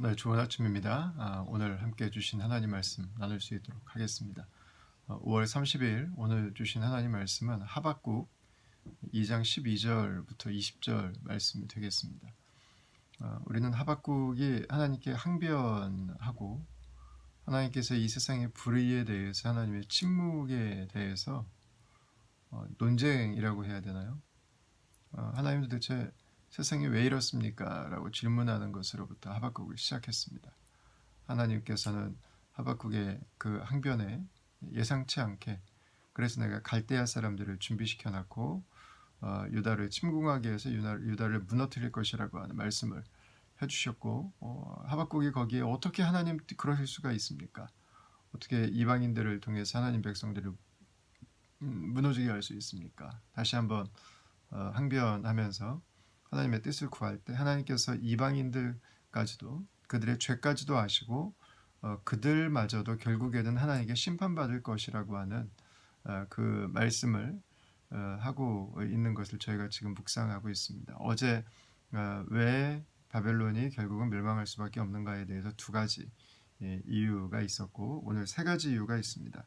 네, 좋은 아침입니다. 오늘 함께 해주신 하나님 말씀 나눌 수 있도록 하겠습니다. 5월 30일 오늘 주신 하나님 말씀은 하박국 2장 12절부터 20절 말씀이 되겠습니다. 우리는 하박국이 하나님께 항변하고 하나님께서 이 세상의 불의에 대해서 하나님의 침묵에 대해서 논쟁이라고 해야 되나요? 하나님 도대체 세상이 왜 이렇습니까? 라고 질문하는 것으로부터 하박국을 시작했습니다. 하나님께서는 하박국의 그 항변에 예상치 않게 그래서 내가 갈대아 사람들을 준비시켜 놨고 유다를 침공하게 해서 유다를 무너뜨릴 것이라고 하는 말씀을 해주셨고 하박국이 거기에 어떻게 하나님 그러실 수가 있습니까? 어떻게 이방인들을 통해서 하나님 백성들을 무너지게 할 수 있습니까? 다시 한번 항변하면서 하나님의 뜻을 구할 때 하나님께서 이방인들까지도 그들의 죄까지도 아시고 그들마저도 결국에는 하나님께 심판받을 것이라고 하는 그 말씀을 하고 있는 것을 저희가 지금 묵상하고 있습니다. 어제 왜 바벨론이 결국은 멸망할 수밖에 없는가에 대해서 두 가지 이유가 있었고 오늘 세 가지 이유가 있습니다.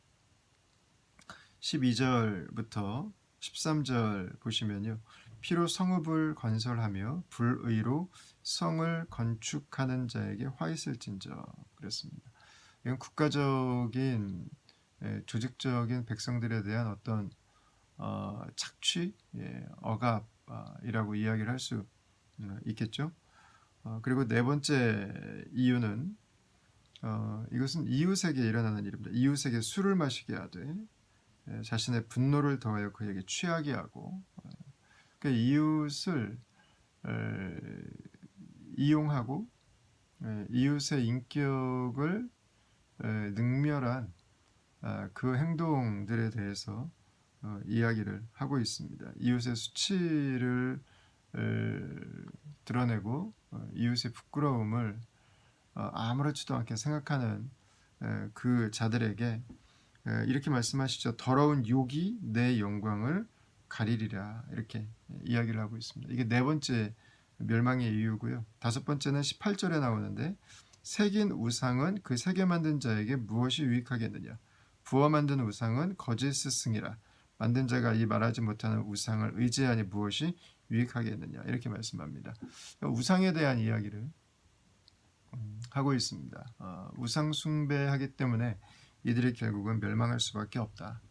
12절부터 13절 보시면요. 피로 성읍을 건설하며 불의로 성을 건축하는 자에게 화 있을진저 그랬습니다. 이건 국가적인 조직적인 백성들에 대한 어떤 착취, 억압이라고 이야기를 할 수 있겠죠. 그리고 네 번째 이유는 이것은 이웃에게 일어나는 일입니다. 이웃에게 술을 마시게 하되 자신의 분노를 더하여 그에게 취하게 하고 그 이웃을 이용하고 이웃의 인격을 능멸한 그 행동들에 대해서 이야기를 하고 있습니다. 이웃의 수치를 드러내고 이웃의 부끄러움을 아무렇지도 않게 생각하는 그 자들에게 이렇게 말씀하시죠. 더러운 욕이 내 영광을 가리리라 이렇게 이야기를 하고 있습니다. 이게 네 번째 멸망의 이유고요. 다섯 번째는 18절에 나오는데 새긴 우상은 그 새겨 만든 자에게 무엇이 유익하겠느냐. 부어 만든 우상은 거짓 스승이라 만든 자가 이 말하지 못하는 우상을 의지하니 무엇이 유익하겠느냐 이렇게 말씀합니다. 우상에 대한 이야기를 하고 있습니다. 우상 숭배하기 때문에 이들이 결국은 멸망할 수밖에 없다.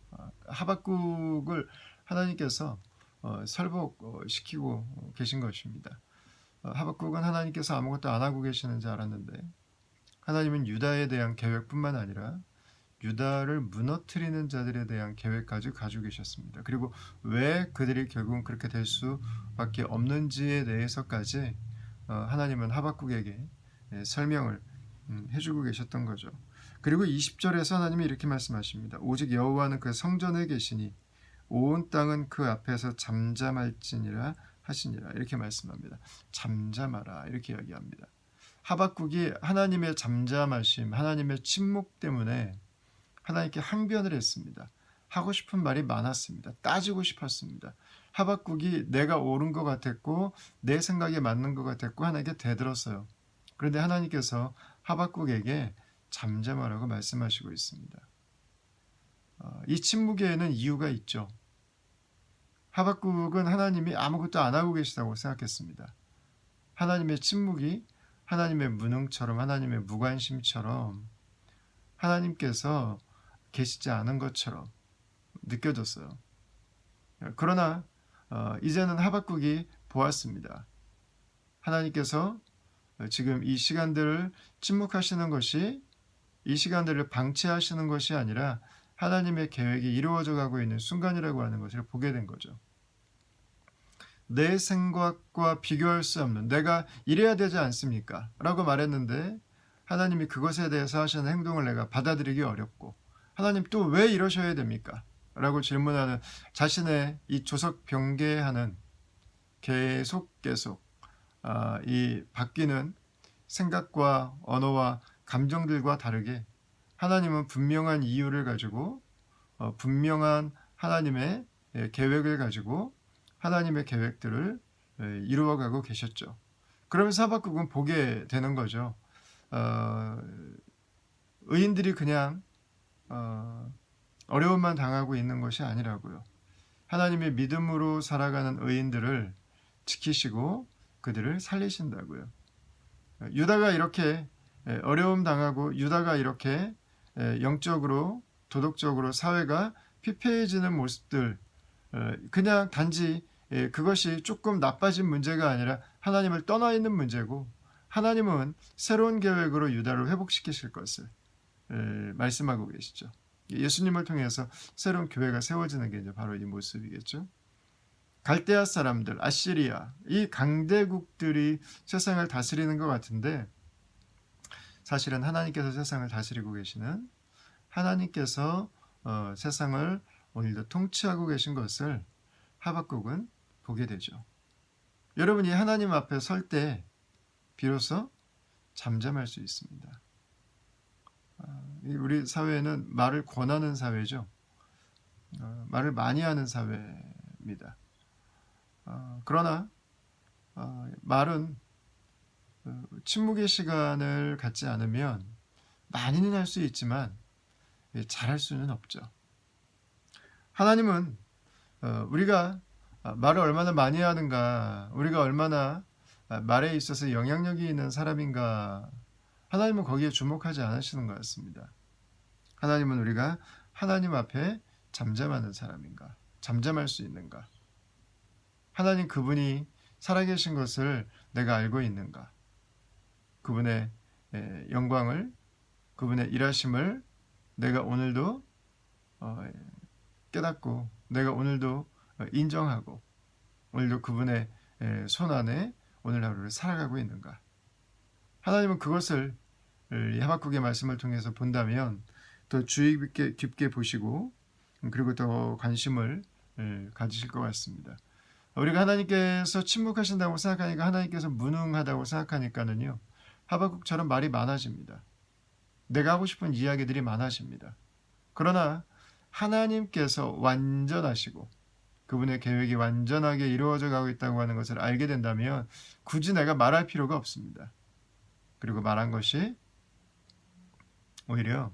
하박국을 하나님께서 설복시키고 계신 것입니다. 하박국은 하나님께서 아무것도 안 하고 계시는 줄 알았는데 하나님은 유다에 대한 계획뿐만 아니라 유다를 무너뜨리는 자들에 대한 계획까지 가지고 계셨습니다. 그리고 왜 그들이 결국은 그렇게 될 수밖에 없는지에 대해서까지 하나님은 하박국에게 설명을 해주고 계셨던 거죠. 그리고 20절에서 하나님이 이렇게 말씀하십니다. 오직 여호와는 그 성전에 계시니 온 땅은 그 앞에서 잠잠할지니라 하시니라 이렇게 말씀합니다. 잠잠하라 이렇게 이야기합니다. 하박국이 하나님의 잠잠하심, 하나님의 침묵 때문에 하나님께 항변을 했습니다. 하고 싶은 말이 많았습니다. 따지고 싶었습니다. 하박국이 내가 옳은 것 같았고 내 생각에 맞는 것 같았고 하나님께 대들었어요. 그런데 하나님께서 하박국에게 잠잠하라고 말씀하시고 있습니다. 이 침묵에는 이유가 있죠. 하박국은 하나님이 아무것도 안 하고 계시다고 생각했습니다. 하나님의 침묵이 하나님의 무능처럼 하나님의 무관심처럼 하나님께서 계시지 않은 것처럼 느껴졌어요. 그러나 이제는 하박국이 보았습니다. 하나님께서 지금 이 시간들을 침묵하시는 것이 이 시간들을 방치하시는 것이 아니라 하나님의 계획이 이루어져 가고 있는 순간이라고 하는 것을 보게 된 거죠. 내 생각과 비교할 수 없는 내가 이래야 되지 않습니까? 라고 말했는데 하나님이 그것에 대해서 하시는 행동을 내가 받아들이기 어렵고 하나님 또 왜 이러셔야 됩니까? 라고 질문하는 자신의 이 조석병개하는 계속 이 바뀌는 생각과 언어와 감정들과 다르게 하나님은 분명한 이유를 가지고 분명한 하나님의 계획을 가지고 하나님의 계획들을 이루어가고 계셨죠. 그러면서 하박국은 보게 되는 거죠. 어, 의인들이 그냥 어려움만 당하고 있는 것이 아니라고요. 하나님의 믿음으로 살아가는 의인들을 지키시고 그들을 살리신다고요. 유다가 이렇게 어려움 당하고 유다가 이렇게 영적으로 도덕적으로 사회가 피폐해지는 모습들, 그냥 단지 그것이 조금 나빠진 문제가 아니라 하나님을 떠나 있는 문제고, 하나님은 새로운 계획으로 유다를 회복시키실 것을 말씀하고 계시죠. 예수님을 통해서 새로운 교회가 세워지는 게 이제 바로 이 모습이겠죠. 갈대아 사람들, 아시리아, 이 강대국들이 세상을 다스리는 것 같은데, 사실은 하나님께서 세상을 다스리고 계시는, 하나님께서 세상을 오늘도 통치하고 계신 것을 하박국은 보게 되죠. 여러분이 하나님 앞에 설 때 비로소 잠잠할 수 있습니다. 우리 사회는 말을 권하는 사회죠. 말을 많이 하는 사회입니다. 그러나 말은 침묵의 시간을 갖지 않으면 많이는 할 수 있지만 잘할 수는 없죠. 하나님은 우리가 말을 얼마나 많이 하는가, 우리가 얼마나 말에 있어서 영향력이 있는 사람인가, 하나님은 거기에 주목하지 않으시는 것 같습니다. 하나님은 우리가 하나님 앞에 잠잠하는 사람인가, 잠잠할 수 있는가, 하나님 그분이 살아계신 것을 내가 알고 있는가, 그분의 영광을, 그분의 일하심을 내가 오늘도 깨닫고, 내가 오늘도 인정하고, 오늘도 그분의 손 안에 오늘 하루를 살아가고 있는가. 하나님은 그것을 이 하박국의 말씀을 통해서 본다면 더 주의 깊게 보시고, 그리고 더 관심을 가지실 것 같습니다. 우리가 하나님께서 침묵하신다고 생각하니까, 하나님께서 무능하다고 생각하니까는요, 하박국처럼 말이 많아집니다. 내가 하고 싶은 이야기들이 많아집니다. 그러나 하나님께서 완전하시고 그분의 계획이 완전하게 이루어져 가고 있다고 하는 것을 알게 된다면 굳이 내가 말할 필요가 없습니다. 그리고 말한 것이 오히려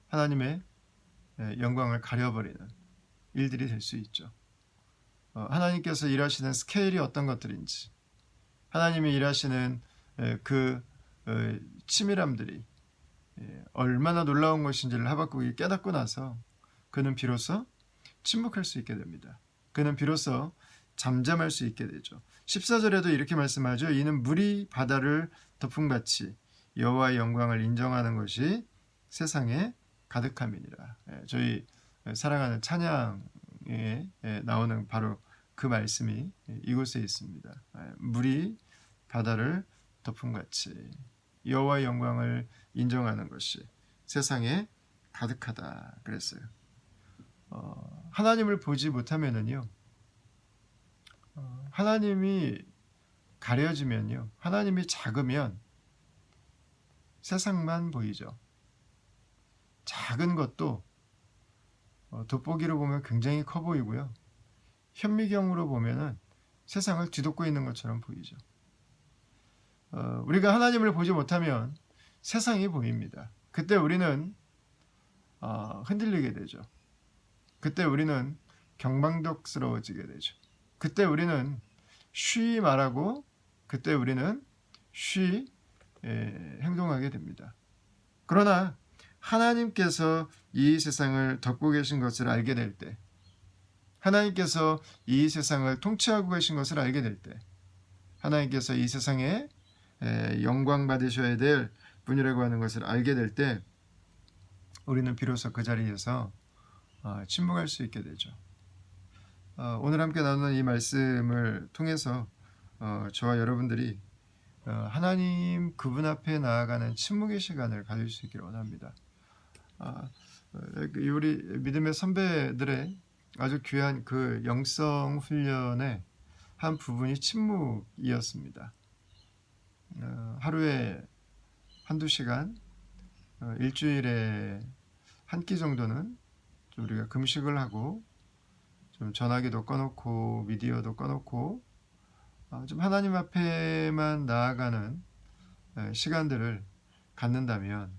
하나님의 영광을 가려버리는 일들이 될 수 있죠. 하나님께서 일하시는 스케일이 어떤 것들인지, 하나님이 일하시는 그 치밀함들이 얼마나 놀라운 것인지를 하박국이 깨닫고 나서 그는 비로소 침묵할 수 있게 됩니다. 그는 비로소 잠잠할 수 있게 되죠. 14절에도 이렇게 말씀하죠. 이는 물이 바다를 덮음같이 여호와의 영광을 인정하는 것이 세상에 가득함이니라. 저희 사랑하는 찬양에 나오는 바로 그 말씀이 이곳에 있습니다. 물이 바다를 덮음같이 여호와의 영광을 인정하는 것이 세상에 가득하다 그랬어요. 하나님을 보지 못하면은요, 하나님이 가려지면요, 하나님이 작으면 세상만 보이죠. 작은 것도 돋보기로 보면 굉장히 커 보이고요, 현미경으로 보면은 세상을 뒤덮고 있는 것처럼 보이죠. 우리가 하나님을 보지 못하면 세상이 보입니다. 그때 우리는 흔들리게 되죠. 그때 우리는 경망덕스러워지게 되죠. 그때 우리는 쉬 말하고, 그때 우리는 쉬 행동하게 됩니다. 그러나 하나님께서 이 세상을 덮고 계신 것을 알게 될 때, 하나님께서 이 세상을 통치하고 계신 것을 알게 될 때, 하나님께서 이 세상에 영광 받으셔야 될 분이라고 하는 것을 알게 될 때, 우리는 비로소 그 자리에서 침묵할 수 있게 되죠. 오늘 함께 나누는 이 말씀을 통해서 저와 여러분들이 하나님 그분 앞에 나아가는 침묵의 시간을 가질 수 있기를 원합니다. 우리 믿음의 선배들의 아주 귀한 그 영성 훈련의 한 부분이 침묵이었습니다. 하루에 한두 시간, 일주일에 한 끼 정도는 좀 우리가 금식을 하고, 좀 전화기도 꺼놓고 미디어도 꺼놓고 좀 하나님 앞에만 나아가는 시간들을 갖는다면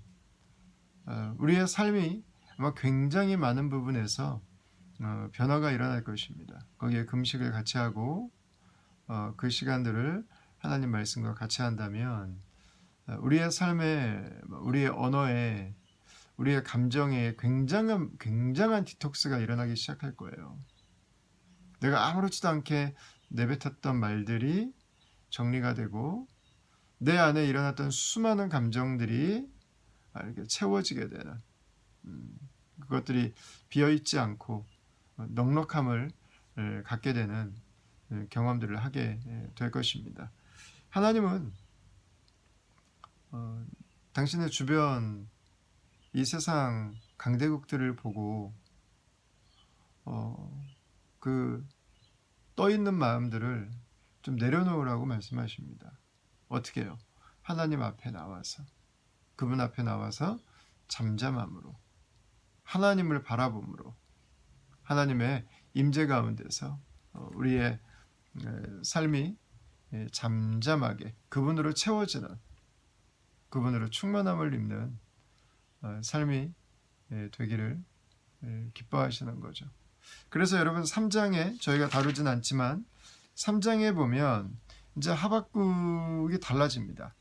우리의 삶이 아마 굉장히 많은 부분에서 변화가 일어날 것입니다. 거기에 금식을 같이 하고 그 시간들을 하나님 말씀과 같이 한다면 우리의 삶에, 우리의 언어에, 우리의 감정에 굉장한 디톡스가 일어나기 시작할 거예요. 내가 아무렇지도 않게 내뱉었던 말들이 정리가 되고 내 안에 일어났던 수많은 감정들이 이렇게 채워지게 되는 그것들이 비어있지 않고 넉넉함을 갖게 되는 경험들을 하게 될 것입니다. 하나님은 당신의 주변 이 세상 강대국들을 보고 그 떠있는 마음들을 좀 내려놓으라고 말씀하십니다. 어떻게 해요? 하나님 앞에 나와서, 그분 앞에 나와서 잠잠함으로, 하나님을 바라봄으로, 하나님의 임재 가운데서 우리의 삶이 잠잠하게 그분으로 채워지는, 그분으로 충만함을 입는 삶이 되기를 기뻐하시는 거죠. 그래서 여러분 3장에 저희가 다루진 않지만 3장에 보면 이제 하박국이 달라집니다.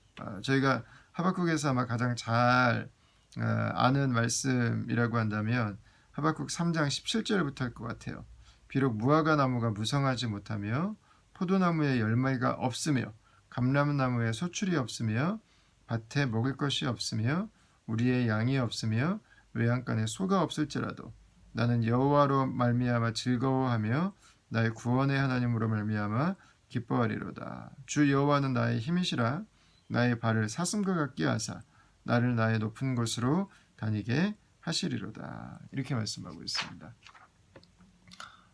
저희가 하박국에서 아마 가장 잘 아는 말씀이라고 한다면 하박국 3장 17절부터 할 것 같아요. 비록 무화과 나무가 무성하지 못하며 포도나무에 열매가 없으며 감람나무에 소출이 없으며 밭에 먹을 것이 없으며 우리의 양이 없으며 외양간에 소가 없을지라도 나는 여호와로 말미암아 즐거워하며 나의 구원의 하나님으로 말미암아 기뻐하리로다. 주 여호와는 나의 힘이시라. 나의 발을 사슴과 같게 하사 나를 나의 높은 곳으로 다니게 하시리로다. 이렇게 말씀하고 있습니다.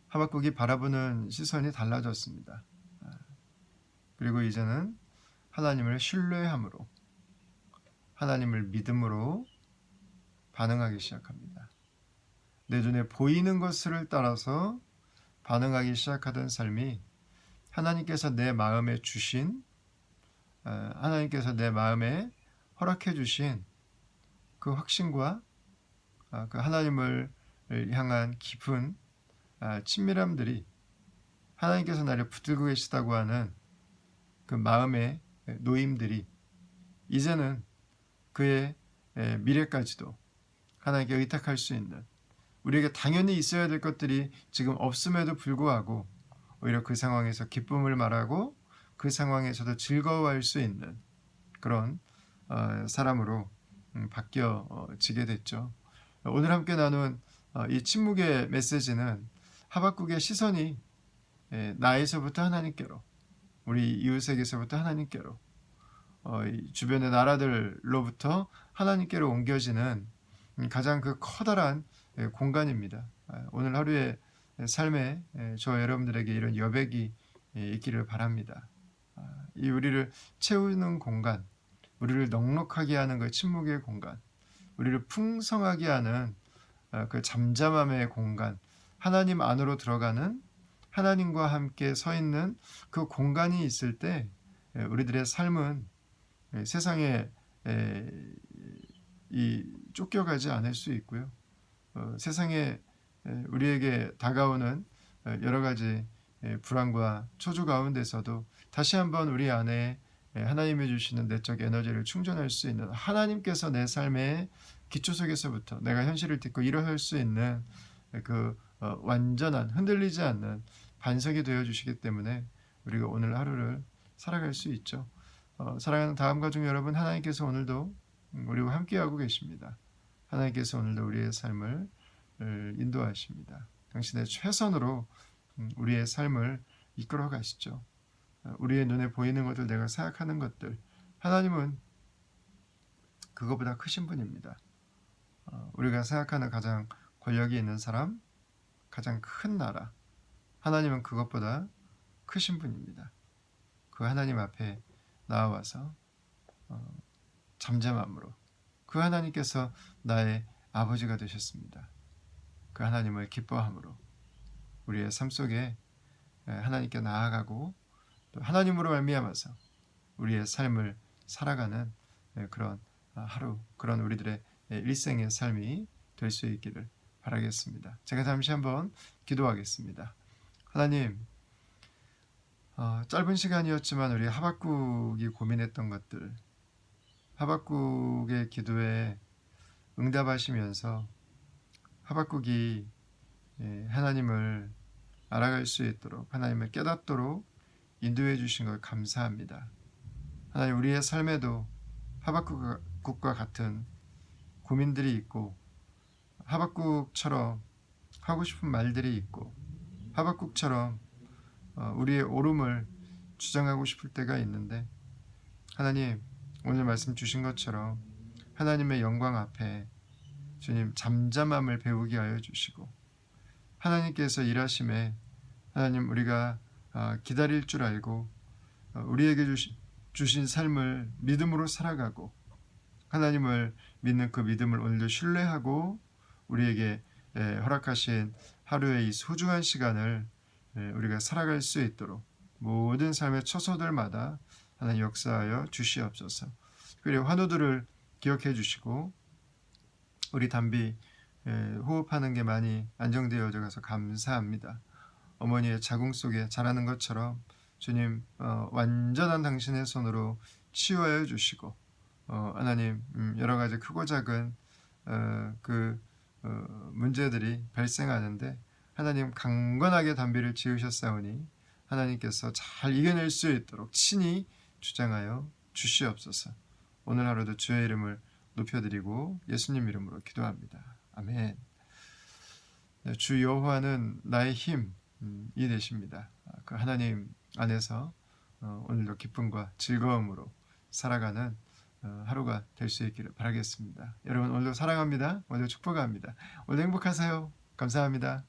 하박국이 바라보는 시선이 달라졌습니다. 그리고 이제는 하나님을 신뢰함으로, 하나님을 믿음으로 반응하기 시작합니다. 내 눈에 보이는 것을 따라서 반응하기 시작하던 삶이 하나님께서 내 마음에 주신, 하나님께서 내 마음에 허락해 주신 그 확신과 그 하나님을 향한 깊은 친밀함들이, 하나님께서 나를 붙들고 계시다고 하는 그 마음의 노임들이 이제는 그의 미래까지도 하나님께 의탁할 수 있는, 우리에게 당연히 있어야 될 것들이 지금 없음에도 불구하고 오히려 그 상황에서 기쁨을 말하고 그 상황에서도 즐거워할 수 있는 그런 사람으로 바뀌어지게 됐죠. 오늘 함께 나눈 이 침묵의 메시지는 하박국의 시선이 나에서부터 하나님께로, 우리 이웃에게서부터 하나님께로, 주변의 나라들로부터 하나님께로 옮겨지는 가장 그 커다란 공간입니다. 오늘 하루의 삶에 저 여러분들에게 이런 여백이 있기를 바랍니다. 이 우리를 채우는 공간, 우리를 넉넉하게 하는 그 침묵의 공간, 우리를 풍성하게 하는 그 잠잠함의 공간, 하나님 안으로 들어가는, 하나님과 함께 서 있는 그 공간이 있을 때 우리들의 삶은 세상에 쫓겨가지 않을 수 있고요. 세상에 우리에게 다가오는 여러 가지 불안과 초조 가운데서도 다시 한번 우리 안에 하나님이 주시는 내적 에너지를 충전할 수 있는, 하나님께서 내 삶의 기초 속에서부터 내가 현실을 딛고 일어설 수 있는 그 완전한, 흔들리지 않는 반석이 되어주시기 때문에 우리가 오늘 하루를 살아갈 수 있죠. 사랑하는 다음 가족 여러분, 하나님께서 오늘도 우리와 함께하고 계십니다. 하나님께서 오늘도 우리의 삶을 인도하십니다. 당신의 최선으로 우리의 삶을 이끌어 가시죠. 우리의 눈에 보이는 것들, 내가 생각하는 것들, 하나님은 그거보다 크신 분입니다. 우리가 생각하는 가장 권력이 있는 사람, 가장 큰 나라, 하나님은 그것보다 크신 분입니다. 그 하나님 앞에 나와서 잠잠함으로, 그 하나님께서 나의 아버지가 되셨습니다. 그 하나님을 기뻐함으로 우리의 삶 속에 하나님께 나아가고 또 하나님으로 말미암아서 우리의 삶을 살아가는 그런 하루, 그런 우리들의 일생의 삶이 될 수 있기를 바라겠습니다. 제가 잠시 한번 기도하겠습니다. 하나님, 짧은 시간이었지만 우리 하박국이 고민했던 것들, 하박국의 기도에 응답하시면서 하박국이 하나님을 알아갈 수 있도록, 하나님을 깨닫도록 인도해 주신 걸 감사합니다. 하나님, 우리의 삶에도 하박국과 같은 고민들이 있고, 하박국처럼 하고 싶은 말들이 있고, 하박국처럼 우리의 옳음을 주장하고 싶을 때가 있는데, 하나님, 오늘 말씀 주신 것처럼 하나님의 영광 앞에 주님 잠잠함을 배우게 하여 주시고, 하나님께서 일하심에 하나님 우리가 기다릴 줄 알고 우리에게 주신 삶을 믿음으로 살아가고, 하나님을 믿는 그 믿음을 오늘도 신뢰하고 우리에게 허락하신 하루의 이 소중한 시간을 우리가 살아갈 수 있도록 모든 삶의 처소들마다 하나님 역사하여 주시옵소서. 그리고 환우들을 기억해 주시고 우리 담비 호흡하는 게 많이 안정되어져 가서 감사합니다. 어머니의 자궁 속에 자라는 것처럼 주님 완전한 당신의 손으로 치유하여 주시고 하나님 여러 가지 크고 작은 문제들이 발생하는데 하나님 강건하게 담비를 지으셨사오니 하나님께서 잘 이겨낼 수 있도록 친히 주장하여 주시옵소서. 오늘 하루도 주의 이름을 높여드리고 예수님 이름으로 기도합니다. 아멘. 주 여호와는 나의 힘이 되십니다. 그 하나님 안에서 오늘도 기쁨과 즐거움으로 살아가는 하루가 될 수 있기를 바라겠습니다. 여러분 오늘도 사랑합니다. 오늘도 축복합니다. 오늘 행복하세요. 감사합니다.